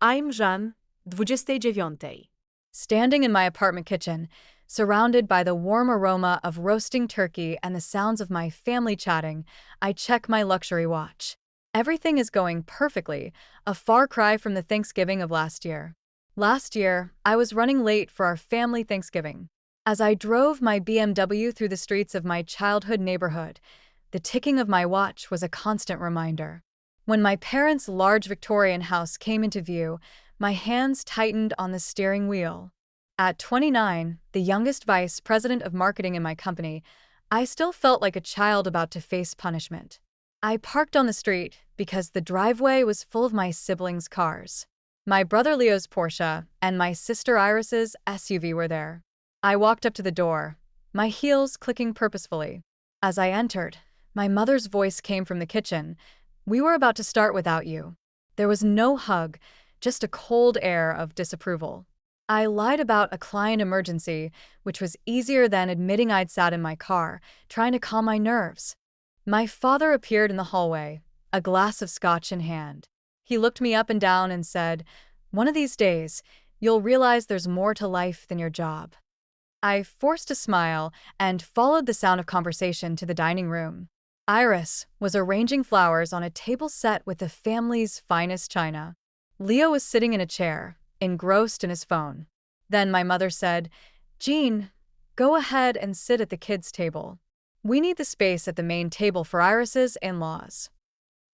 I'm Jean, 29. Standing in my apartment kitchen, surrounded by the warm aroma of roasting turkey and the sounds of my family chatting, I check my luxury watch. Everything is going perfectly, a far cry from the Thanksgiving of last year. Last year, I was running late for our family Thanksgiving. As I drove my BMW through the streets of my childhood neighborhood, the ticking of my watch was a constant reminder. When my parents' large Victorian house came into view, my hands tightened on the steering wheel. At 29, the youngest vice president of marketing in my company, I still felt like a child about to face punishment. I parked on the street because the driveway was full of my siblings' cars. My brother Leo's Porsche and my sister Iris's SUV were there. I walked up to the door, my heels clicking purposefully. As I entered, my mother's voice came from the kitchen. "We were about to start without you." There was no hug, just a cold air of disapproval. I lied about a client emergency, which was easier than admitting I'd sat in my car, trying to calm my nerves. My father appeared in the hallway, a glass of scotch in hand. He looked me up and down and said, "One of these days, you'll realize there's more to life than your job." I forced a smile and followed the sound of conversation to the dining room. Iris was arranging flowers on a table set with the family's finest china. Leo was sitting in a chair, engrossed in his phone. Then my mother said, "Jean, go ahead and sit at the kids' table. We need the space at the main table for Iris's in-laws."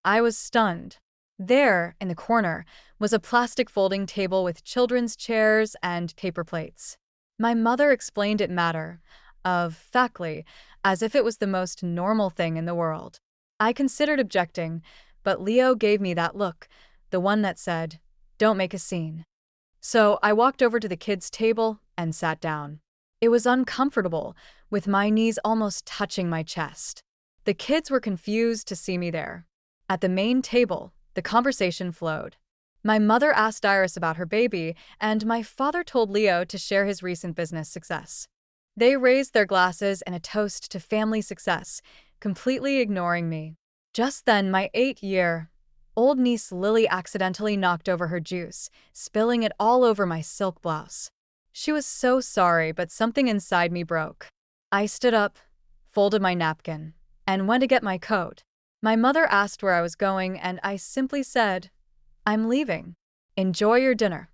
I was stunned. There, in the corner, was a plastic folding table with children's chairs and paper plates. My mother explained it matter-of-factly, as if it was the most normal thing in the world. I considered objecting, but Leo gave me that look, the one that said, "Don't make a scene." So I walked over to the kids' table and sat down. It was uncomfortable, with my knees almost touching my chest. The kids were confused to see me there. At the main table, the conversation flowed. My mother asked Iris about her baby, and my father told Leo to share his recent business success. They raised their glasses in a toast to family success, completely ignoring me. Just then, my 8-year-old niece Lily accidentally knocked over her juice, spilling it all over my silk blouse. She was so sorry, but something inside me broke. I stood up, folded my napkin, and went to get my coat. My mother asked where I was going, and I simply said, "I'm leaving. Enjoy your dinner."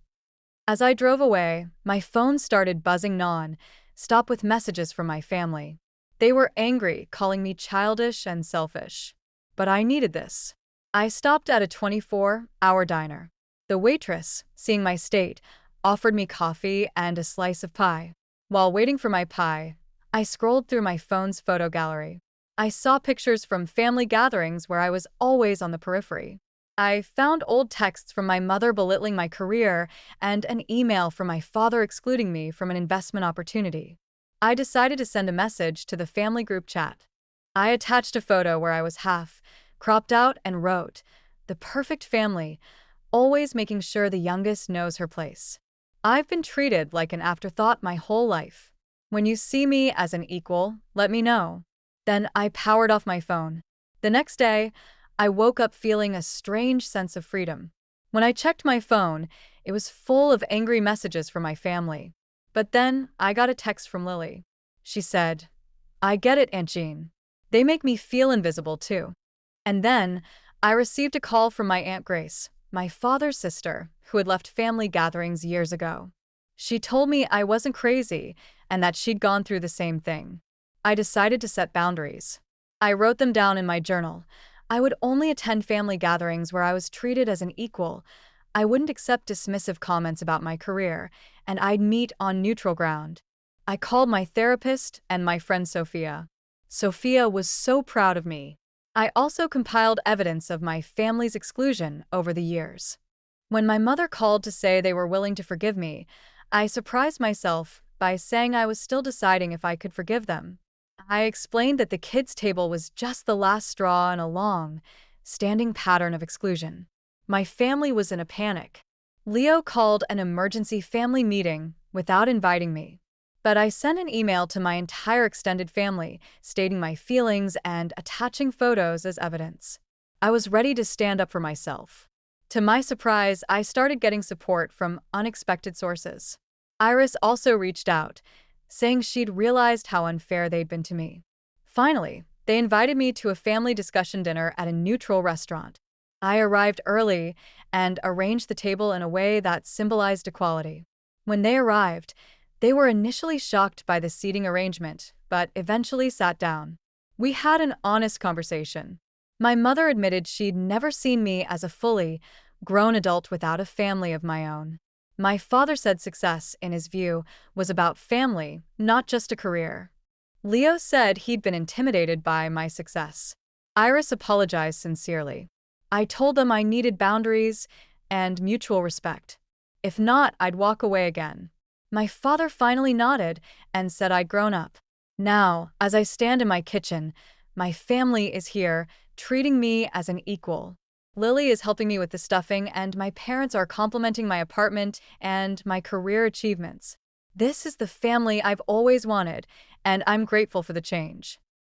As I drove away, my phone started buzzing non-stop with messages from my family. They were angry, calling me childish and selfish. But I needed this. I stopped at a 24-hour diner. The waitress, seeing my state, offered me coffee and a slice of pie. While waiting for my pie, I scrolled through my phone's photo gallery. I saw pictures from family gatherings where I was always on the periphery. I found old texts from my mother belittling my career and an email from my father excluding me from an investment opportunity. I decided to send a message to the family group chat. I attached a photo where I was half cropped out and wrote, "The perfect family, always making sure the youngest knows her place. I've been treated like an afterthought my whole life. When you see me as an equal, let me know." Then I powered off my phone. The next day, I woke up feeling a strange sense of freedom. When I checked my phone, it was full of angry messages from my family. But then I got a text from Lily. She said, "I get it, Aunt Jean. They make me feel invisible too." And then I received a call from my Aunt Grace, my father's sister, who had left family gatherings years ago. She told me I wasn't crazy and that she'd gone through the same thing. I decided to set boundaries. I wrote them down in my journal. I would only attend family gatherings where I was treated as an equal. I wouldn't accept dismissive comments about my career, and I'd meet on neutral ground. I called my therapist and my friend Sophia. Sophia was so proud of me. I also compiled evidence of my family's exclusion over the years. When my mother called to say they were willing to forgive me, I surprised myself by saying I was still deciding if I could forgive them. I explained that the kids' table was just the last straw in a long, standing pattern of exclusion. My family was in a panic. Leo called an emergency family meeting without inviting me. But I sent an email to my entire extended family, stating my feelings and attaching photos as evidence. I was ready to stand up for myself. To my surprise, I started getting support from unexpected sources. Iris also reached out, saying she'd realized how unfair they'd been to me. Finally, they invited me to a family discussion dinner at a neutral restaurant. I arrived early and arranged the table in a way that symbolized equality. When they arrived, they were initially shocked by the seating arrangement, but eventually sat down. We had an honest conversation. My mother admitted she'd never seen me as a fully grown adult without a family of my own. My father said success, in his view, was about family, not just a career. Leo said he'd been intimidated by my success. Iris apologized sincerely. I told them I needed boundaries and mutual respect. If not, I'd walk away again. My father finally nodded and said I'd grown up. Now, as I stand in my kitchen, my family is here, treating me as an equal. Lily is helping me with the stuffing, and my parents are complimenting my apartment and my career achievements. This is the family I've always wanted, and I'm grateful for the change.